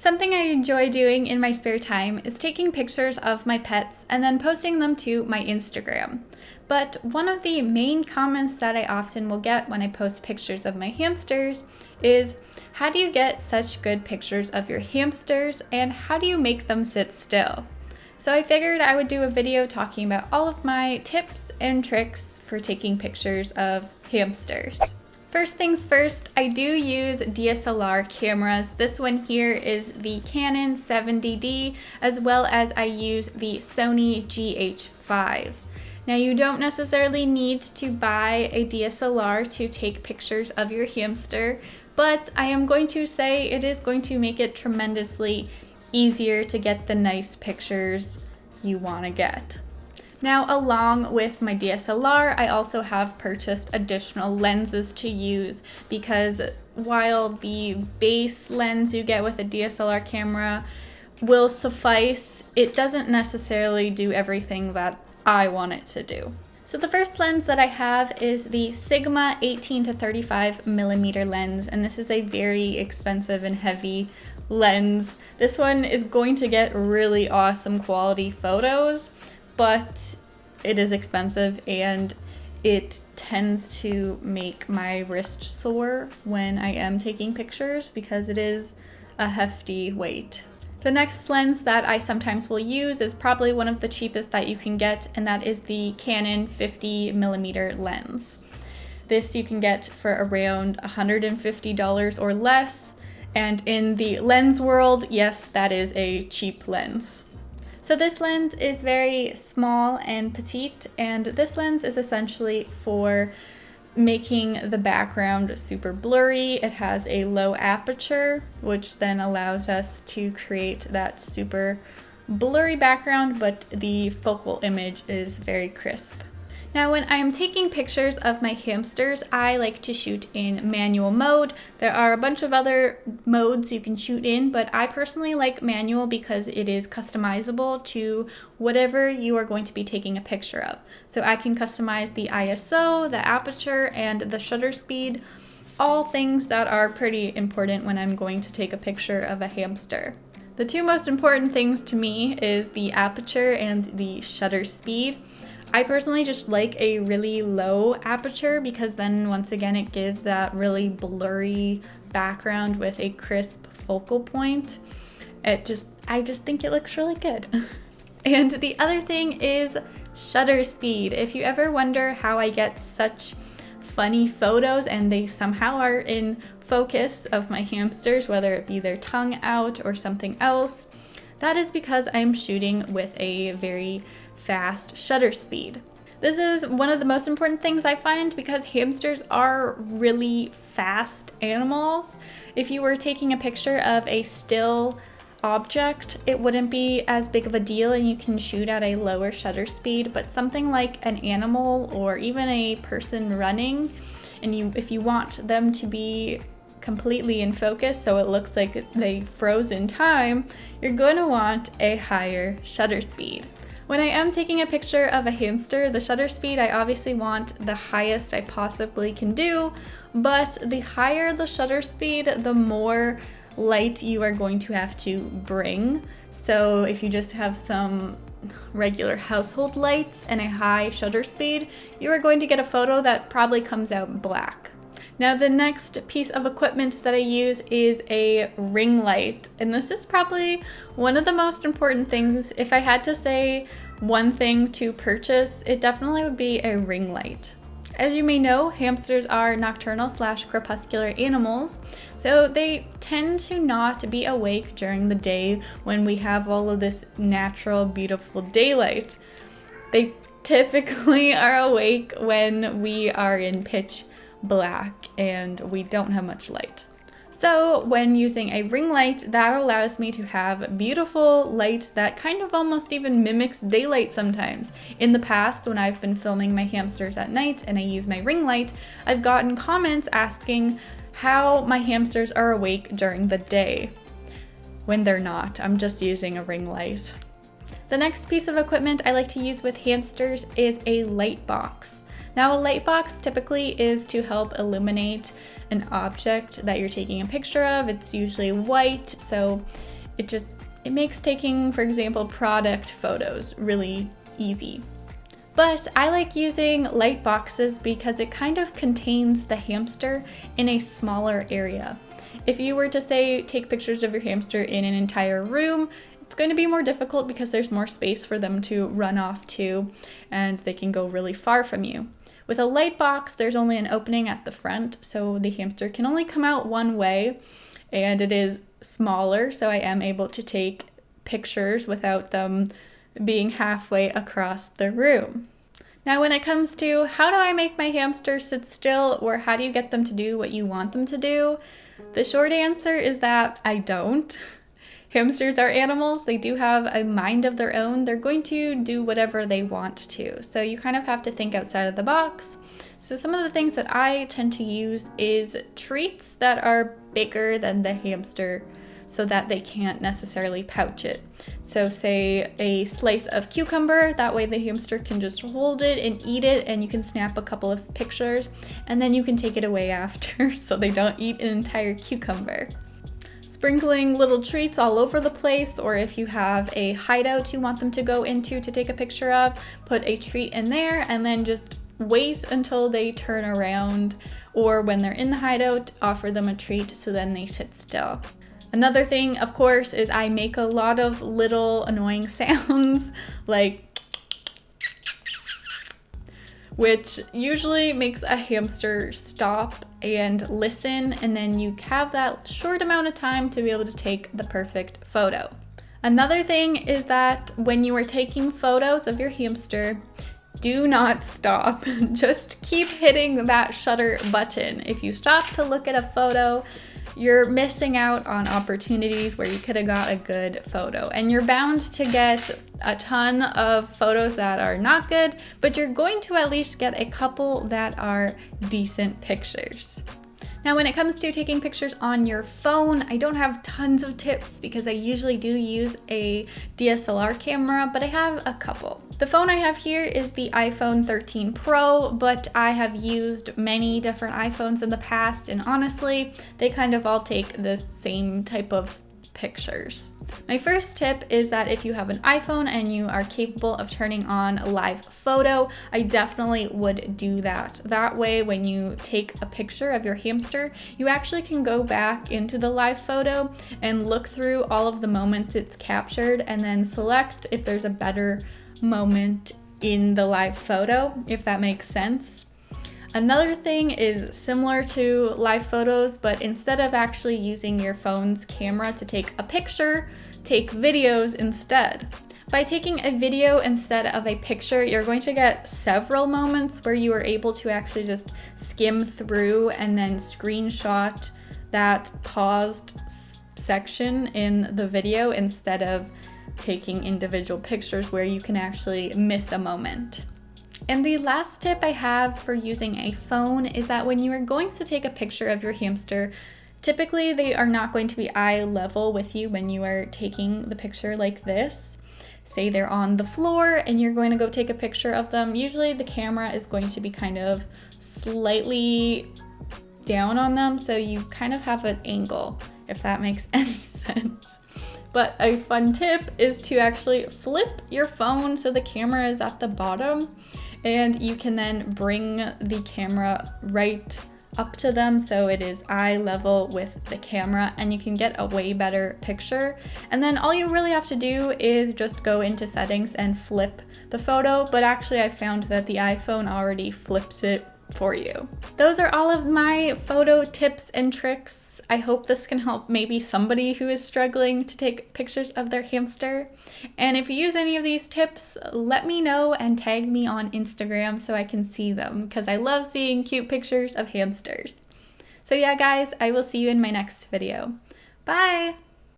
Something I enjoy doing in my spare time is taking pictures of my pets and then posting them to my Instagram. But one of the main comments that I often will get when I post pictures of my hamsters is, how do you get such good pictures of your hamsters and how do you make them sit still? So I figured I would do a video talking about all of my tips and tricks for taking pictures of hamsters. First things first, I do use DSLR cameras. This one here is the Canon 70D, as well as I use the Sony GH5. Now you don't necessarily need to buy a DSLR to take pictures of your hamster, but I am going to say it is going to make it tremendously easier to get the nice pictures you want to get. Now, along with my DSLR, I also have purchased additional lenses to use because while the base lens you get with a DSLR camera will suffice, it doesn't necessarily do everything that I want it to do. So the first lens that I have is the Sigma 18 to 35 millimeter lens, and this is a very expensive and heavy lens. This one is going to get really awesome quality photos, but it is expensive and it tends to make my wrist sore when I am taking pictures because it is a hefty weight. The next lens that I sometimes will use is probably one of the cheapest that you can get, and that is the Canon 50 millimeter lens. This you can get for around $150 or less, and in the lens world, yes, that is a cheap lens. So this lens is very small and petite, and this lens is essentially for making the background super blurry. It has a low aperture, which then allows us to create that super blurry background, but the focal image is very crisp. Now, when I'm taking pictures of my hamsters, I like to shoot in manual mode. There are a bunch of other modes you can shoot in, but I personally like manual because it is customizable to whatever you are going to be taking a picture of. So I can customize the ISO, the aperture, and the shutter speed, all things that are pretty important when I'm going to take a picture of a hamster. The two most important things to me is the aperture and the shutter speed. I personally just like a really low aperture because then once again it gives that really blurry background with a crisp focal point. I just think it looks really good. And the other thing is shutter speed. If you ever wonder how I get such funny photos and they somehow are in focus of my hamsters, whether it be their tongue out or something else, that is because I'm shooting with a very fast shutter speed. This is one of the most important things I find because hamsters are really fast animals. If you were taking a picture of a still object, it wouldn't be as big of a deal and you can shoot at a lower shutter speed, but something like an animal or even a person running, and if you want them to be completely in focus so it looks like they froze in time, you're going to want a higher shutter speed. When I am taking a picture of a hamster, the shutter speed I obviously want the highest I possibly can do, but the higher the shutter speed, the more light you are going to have to bring. So if you just have some regular household lights and a high shutter speed, you are going to get a photo that probably comes out black. Now the next piece of equipment that I use is a ring light, and this is probably one of the most important things. If I had to say one thing to purchase, it definitely would be a ring light. As you may know, hamsters are nocturnal/crepuscular animals, so they tend to not be awake during the day when we have all of this natural, beautiful daylight. They typically are awake when we are in pitch black and we don't have much light. So when using a ring light, that allows me to have beautiful light that kind of almost even mimics daylight sometimes. In the past, when I've been filming my hamsters at night and I use my ring light, I've gotten comments asking how my hamsters are awake during the day. When they're not, I'm just using a ring light. The next piece of equipment I like to use with hamsters is a light box. Now, a light box typically is to help illuminate an object that you're taking a picture of. It's usually white, so it makes taking, for example, product photos really easy. But I like using light boxes because it kind of contains the hamster in a smaller area. If you were to say take pictures of your hamster in an entire room, it's going to be more difficult because there's more space for them to run off to, and they can go really far from you. With a light box, there's only an opening at the front, so the hamster can only come out one way, and it is smaller, so I am able to take pictures without them being halfway across the room. Now, when it comes to how do I make my hamster sit still, or how do you get them to do what you want them to do, the short answer is that I don't. Hamsters are animals. They do have a mind of their own. They're going to do whatever they want to. So you kind of have to think outside of the box. So some of the things that I tend to use is treats that are bigger than the hamster so that they can't necessarily pouch it. So say a slice of cucumber, that way the hamster can just hold it and eat it, and you can snap a couple of pictures and then you can take it away after so they don't eat an entire cucumber. Sprinkling little treats all over the place, or if you have a hideout you want them to go into to take a picture of, put a treat in there and then just wait until they turn around, or when they're in the hideout, offer them a treat so then they sit still. Another thing, of course, is I make a lot of little annoying sounds, like, which usually makes a hamster stop and listen, and then you have that short amount of time to be able to take the perfect photo. Another thing is that when you are taking photos of your hamster, do not stop. Just keep hitting that shutter button. If you stop to look at a photo, you're missing out on opportunities where you could have got a good photo. And you're bound to get a ton of photos that are not good, but you're going to at least get a couple that are decent pictures. Now, when it comes to taking pictures on your phone, I don't have tons of tips because I usually do use a DSLR camera, but I have a couple. The phone I have here is the iPhone 13 Pro, but I have used many different iPhones in the past, and honestly, they kind of all take the same type of pictures. My first tip is that if you have an iPhone and you are capable of turning on live photo, I definitely would do that. That way, when you take a picture of your hamster, you actually can go back into the live photo and look through all of the moments it's captured and then select if there's a better moment in the live photo, if that makes sense. Another thing is similar to live photos, but instead of actually using your phone's camera to take a picture, take videos instead. By taking a video instead of a picture, you're going to get several moments where you are able to actually just skim through and then screenshot that paused section in the video instead of taking individual pictures where you can actually miss a moment. And the last tip I have for using a phone is that when you are going to take a picture of your hamster, typically they are not going to be eye level with you when you are taking the picture like this. Say they're on the floor and you're going to go take a picture of them. Usually the camera is going to be kind of slightly down on them, so you kind of have an angle, if that makes any sense. But a fun tip is to actually flip your phone so the camera is at the bottom, and you can then bring the camera right up to them so it is eye level with the camera, and you can get a way better picture. And then all you really have to do is just go into settings and flip the photo, but actually I found that the iPhone already flips it for you. Those are all of my photo tips and tricks. I hope this can help maybe somebody who is struggling to take pictures of their hamster. And if you use any of these tips, let me know and tag me on Instagram so I can see them, because I love seeing cute pictures of hamsters. So yeah, guys, I will see you in my next video. Bye!